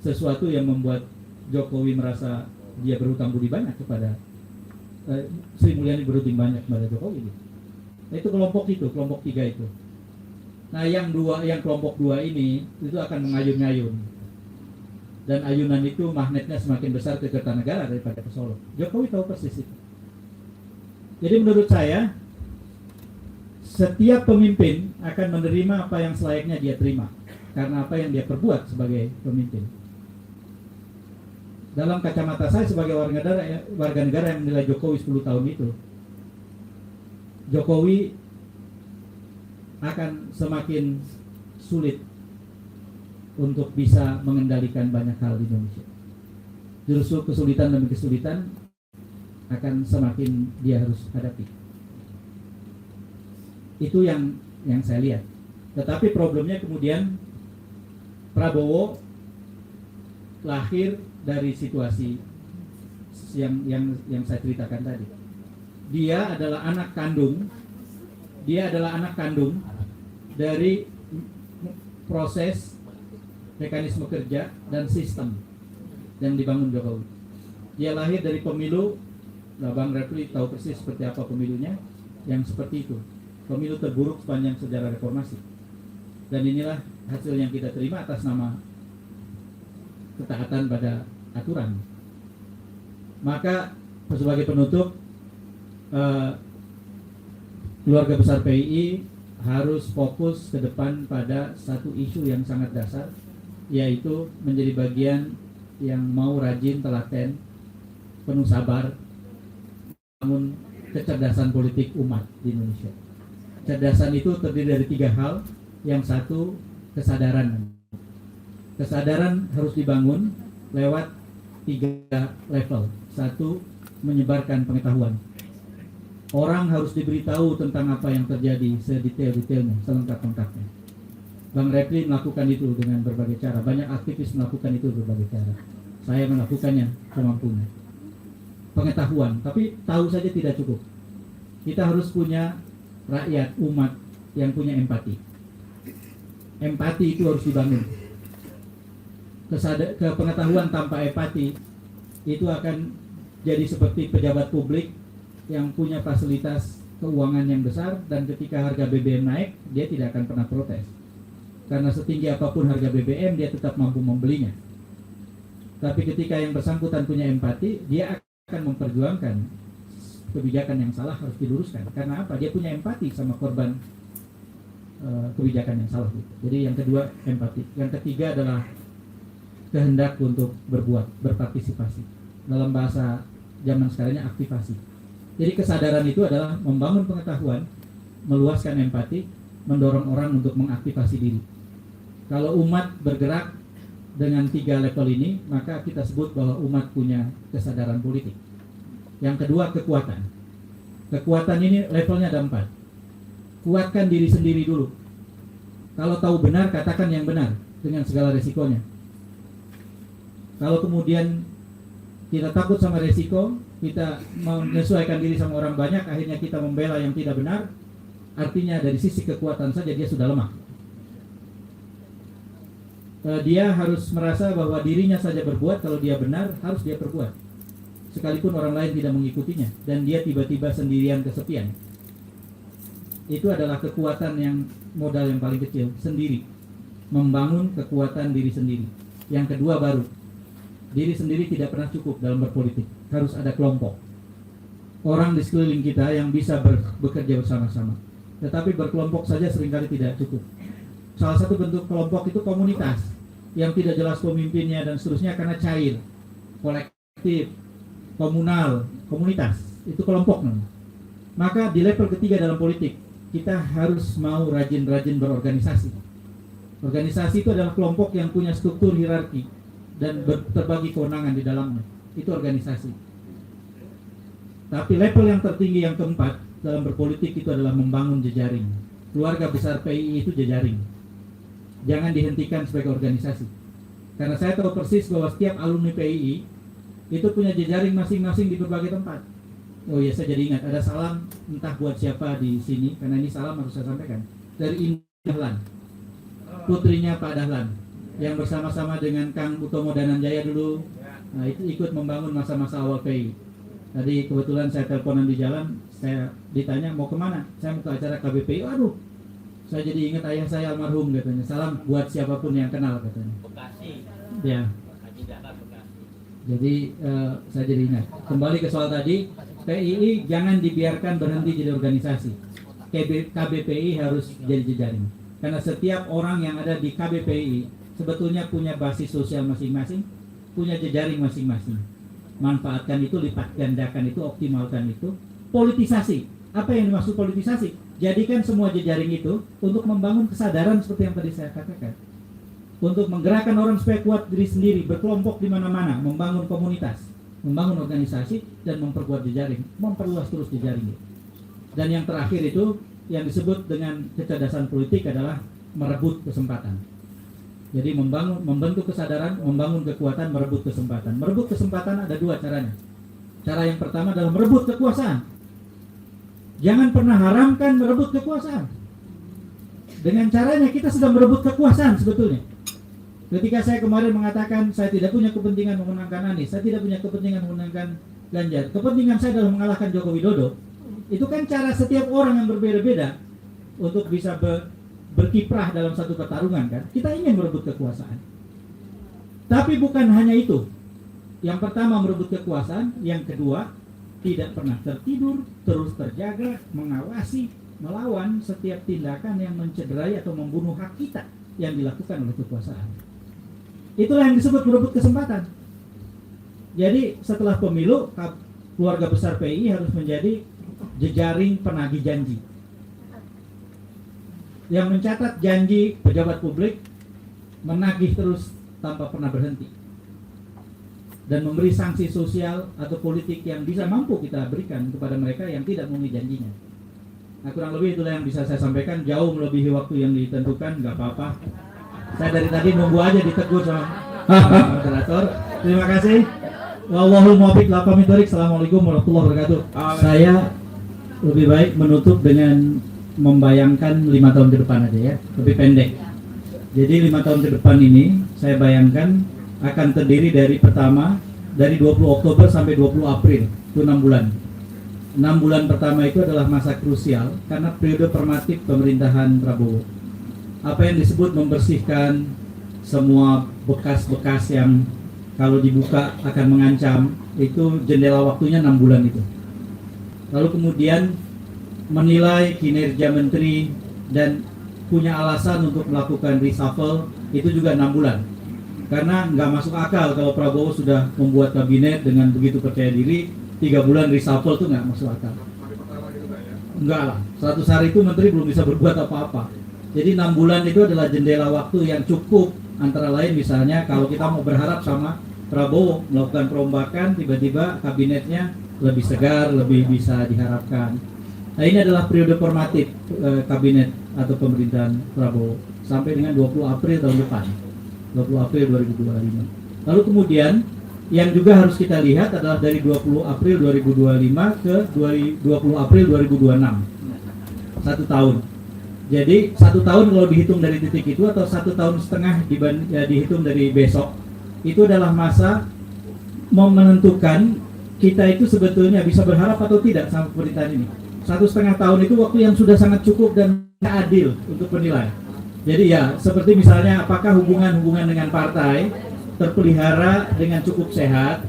sesuatu yang membuat Jokowi merasa dia berhutang budi banyak kepada Sri Mulyani berunding banyak kepada Jokowi. Nah, itu kelompok 3 itu. Nah, yang kelompok 2 ini itu akan mengayun-ngayun. Dan ayunan itu magnetnya semakin besar ke Kertanegara daripada ke Solo. Jokowi tahu persis itu. Jadi menurut saya, setiap pemimpin akan menerima apa yang selayaknya dia terima, karena apa yang dia perbuat sebagai pemimpin. Dalam kacamata saya sebagai warga negara yang menilai Jokowi 10 tahun itu, Jokowi akan semakin sulit untuk bisa mengendalikan banyak hal di Indonesia. Justru kesulitan demi kesulitan akan semakin dia harus hadapi. Itu yang saya lihat. Tetapi problemnya kemudian Prabowo lahir dari situasi yang saya ceritakan tadi. Dia adalah anak kandung dari proses mekanisme kerja dan sistem yang dibangun Jokowi. Dia lahir dari pemilu. Nah, Bang Refli tahu persis seperti apa pemilunya, yang seperti itu. Pemilu terburuk sepanjang sejarah reformasi. Dan inilah hasil yang kita terima atas nama ketaatan pada aturan. Maka sebagai penutup, keluarga besar PII harus fokus ke depan pada satu isu yang sangat dasar, yaitu menjadi bagian yang mau rajin, telaten, penuh sabar, bangun kecerdasan politik umat di Indonesia. Kecerdasan itu terdiri dari 3 hal. Yang satu, kesadaran. Kesadaran harus dibangun lewat 3 level. 1, menyebarkan pengetahuan. Orang harus diberitahu tentang apa yang terjadi sedetail-detailnya, selengkap-lengkapnya. Bang Refli melakukan itu dengan berbagai cara. Banyak aktivis melakukan itu berbagai cara. Saya melakukannya semampunya. Pengetahuan, tapi tahu saja tidak cukup. Kita harus punya rakyat, umat yang punya empati. Empati itu harus dibangun. Pengetahuan tanpa empati itu akan jadi seperti pejabat publik yang punya fasilitas keuangan yang besar, dan ketika harga BBM naik, dia tidak akan pernah protes. Karena setinggi apapun harga BBM, dia tetap mampu membelinya. Tapi ketika yang bersangkutan punya empati, dia akan memperjuangkan kebijakan yang salah harus diluruskan. Karena apa? Dia punya empati sama korban kebijakan yang salah. Jadi yang kedua, empati. Yang ketiga adalah kehendak untuk berbuat, berpartisipasi. Dalam bahasa zaman sekarangnya aktivasi. Jadi kesadaran itu adalah membangun pengetahuan, meluaskan empati, mendorong orang untuk mengaktifasi diri. Kalau umat bergerak dengan 3 level ini, maka kita sebut bahwa umat punya kesadaran politik. Yang kedua, kekuatan. Kekuatan ini levelnya ada 4. Kuatkan diri sendiri dulu. Kalau tahu benar, katakan yang benar dengan segala resikonya. Kalau kemudian kita takut sama resiko, kita menyesuaikan diri sama orang banyak, akhirnya kita membela yang tidak benar, artinya dari sisi kekuatan saja dia sudah lemah. Dia harus merasa bahwa dirinya saja berbuat, kalau dia benar harus dia perbuat, sekalipun orang lain tidak mengikutinya, dan dia tiba-tiba sendirian kesepian. Itu adalah kekuatan yang modal yang paling kecil, sendiri, membangun kekuatan diri sendiri. Yang kedua baru, diri sendiri tidak pernah cukup dalam berpolitik, harus ada kelompok, orang di sekeliling kita yang bisa bekerja bersama-sama. Tetapi berkelompok saja seringkali tidak cukup. Salah satu bentuk kelompok itu komunitas, yang tidak jelas pemimpinnya dan seterusnya karena cair, kolektif, komunal, komunitas, itu kelompok namanya. Maka di level ketiga dalam politik, kita harus mau rajin-rajin berorganisasi. Organisasi itu adalah kelompok yang punya struktur hierarki dan terbagi kewenangan di dalamnya. Itu organisasi. Tapi level yang tertinggi yang keempat dalam berpolitik itu adalah membangun jejaring. Keluarga besar PII itu jejaring. Jangan dihentikan sebagai organisasi. Karena saya tahu persis bahwa setiap alumni PII itu punya jejaring masing-masing di berbagai tempat. Oh ya, saya jadi ingat ada salam entah buat siapa di sini, karena ini salam harus saya sampaikan, dari Indah Dahlan, putrinya Pak Dahlan, yang bersama-sama dengan Kang Utomo Dananjaya dulu. Nah, itu ikut membangun masa-masa awal PII. Tadi kebetulan saya teleponan di jalan, saya ditanya mau kemana? Saya mau ke acara KBPI. Aduh, saya jadi ingat ayah saya almarhum katanya. Salam buat siapapun yang kenal katanya.
Bekasi.
Ya.
Haji Dahlan Bekasi.
Jadi saya jadi ingat. Kembali ke soal tadi, PII jangan dibiarkan berhenti jadi organisasi. KBPI harus jadi jejaring. Karena setiap orang yang ada di KBPI sebetulnya punya basis sosial masing-masing, punya jejaring masing-masing. Manfaatkan itu, lipat gandakan itu, optimalkan itu. Politisasi. Apa yang dimaksud politisasi? Jadikan semua jejaring itu untuk membangun kesadaran seperti yang tadi saya katakan. Untuk menggerakkan orang supaya kuat diri sendiri, berkelompok di mana-mana, membangun komunitas, membangun organisasi, dan memperkuat jejaring, memperluas terus jejaring. Dan yang terakhir itu, yang disebut dengan kecerdasan politik adalah merebut kesempatan. Jadi membentuk kesadaran, membangun kekuatan, merebut kesempatan. Merebut kesempatan ada dua caranya. Cara yang pertama adalah merebut kekuasaan. Jangan pernah haramkan merebut kekuasaan. Dengan caranya kita sudah merebut kekuasaan sebetulnya. Ketika saya kemarin mengatakan saya tidak punya kepentingan memenangkan Anies, saya tidak punya kepentingan memenangkan Ganjar. Kepentingan saya adalah mengalahkan Joko Widodo. Itu kan cara setiap orang yang berbeda-beda untuk bisa berkiprah dalam satu pertarungan kan. Kita ingin merebut kekuasaan. Tapi bukan hanya itu. Yang pertama merebut kekuasaan, yang kedua tidak pernah tertidur, terus terjaga, mengawasi, melawan setiap tindakan yang mencederai atau membunuh hak kita yang dilakukan oleh kekuasaan. Itulah yang disebut merebut kesempatan. Jadi setelah pemilu, keluarga besar PII harus menjadi jejaring penagih janji yang mencatat janji pejabat publik, menagih terus tanpa pernah berhenti, dan memberi sanksi sosial atau politik yang bisa mampu kita berikan kepada mereka yang tidak memenuhi janjinya. Nah, kurang lebih itulah yang bisa saya sampaikan. Jauh melebihi waktu yang ditentukan, nggak apa-apa. Saya dari tadi nunggu aja ditegur sama moderator. Terima kasih. Wallahul muwaffiq ila aqwamit thoriq. Assalamualaikum warahmatullahi wabarakatuh. Saya lebih baik menutup dengan membayangkan 5 tahun ke depan aja ya, lebih pendek. Jadi 5 tahun ke depan ini saya bayangkan akan terdiri dari pertama dari 20 Oktober sampai 20 April, itu 6 bulan. 6 bulan pertama itu adalah masa krusial karena periode formatif pemerintahan Prabowo. Apa yang disebut membersihkan semua bekas-bekas yang kalau dibuka akan mengancam, itu jendela waktunya 6 bulan itu. Lalu kemudian menilai kinerja menteri dan punya alasan untuk melakukan reshuffle, itu juga 6 bulan. Karena nggak masuk akal kalau Prabowo sudah membuat kabinet dengan begitu percaya diri, 3 bulan reshuffle itu nggak masuk akal. Enggak lah, 100 hari itu menteri belum bisa berbuat apa-apa. Jadi 6 bulan itu adalah jendela waktu yang cukup. Antara lain misalnya kalau kita mau berharap sama Prabowo melakukan perombakan, tiba-tiba kabinetnya lebih segar, lebih bisa diharapkan. Nah, ini adalah periode formatif kabinet atau pemerintahan Prabowo sampai dengan 20 April tahun depan, 20 April 2025. Lalu kemudian yang juga harus kita lihat adalah dari 20 April 2025 ke 20 April 2026, 1 tahun. Jadi 1 tahun kalau dihitung dari titik itu atau 1 tahun setengah dihitung dari besok, itu adalah masa menentukan kita itu sebetulnya bisa berharap atau tidak sama pemerintahan ini. 1,5 tahun itu waktu yang sudah sangat cukup dan adil untuk penilai. Jadi ya seperti misalnya apakah hubungan dengan partai terpelihara dengan cukup sehat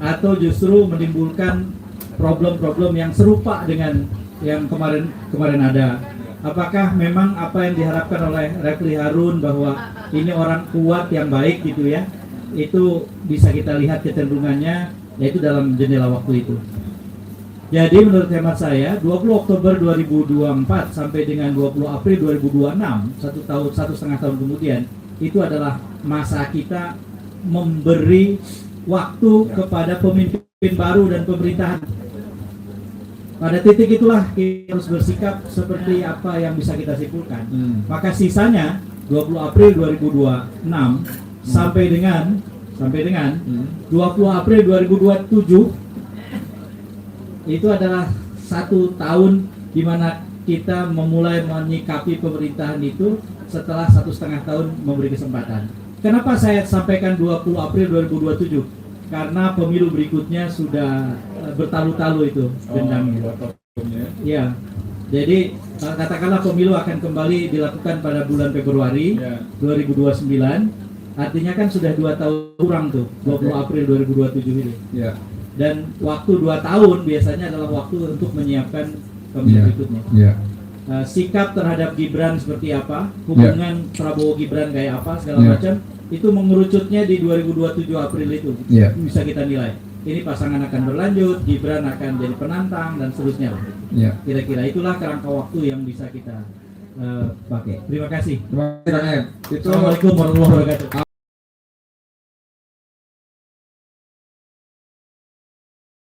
atau justru menimbulkan problem-problem yang serupa dengan yang kemarin ada. Apakah memang apa yang diharapkan oleh Refli Harun bahwa ini orang kuat yang baik gitu ya, itu bisa kita lihat kecenderungannya yaitu dalam jendela waktu itu. Jadi menurut hemat saya 20 Oktober 2024 sampai dengan 20 April 2026, 1,5 tahun kemudian, itu adalah masa kita memberi waktu kepada pemimpin baru dan pemerintahan. Pada titik itulah kita harus bersikap seperti apa yang bisa kita simpulkan. Maka sisanya 20 April 2026 sampai dengan 20 April 2027 itu adalah 1 tahun di mana kita memulai menyikapi pemerintahan itu setelah 1,5 tahun memberi kesempatan. Kenapa saya sampaikan 20 April 2027? Karena pemilu berikutnya sudah bertalu-talu itu dendamnya.
2 tahunnya.
Ya, jadi katakanlah pemilu akan kembali dilakukan pada bulan Februari
Ya.
2029, artinya kan sudah 2 tahun kurang tuh, 20 April 2027 ini.
Ya.
Dan waktu 2 tahun biasanya adalah waktu untuk menyiapkan pemilu berikutnya.
Ya.
Sikap terhadap Gibran seperti apa, hubungan Prabowo Gibran kayak apa, segala macam, itu mengerucutnya di 2027 April itu bisa kita nilai. Ini pasangan akan berlanjut, Gibran akan jadi penantang dan seterusnya. Kira-kira itulah kerangka waktu yang bisa kita pakai. Terima kasih.
Terima kasih.
Assalamualaikum warahmatullahi wabarakatuh.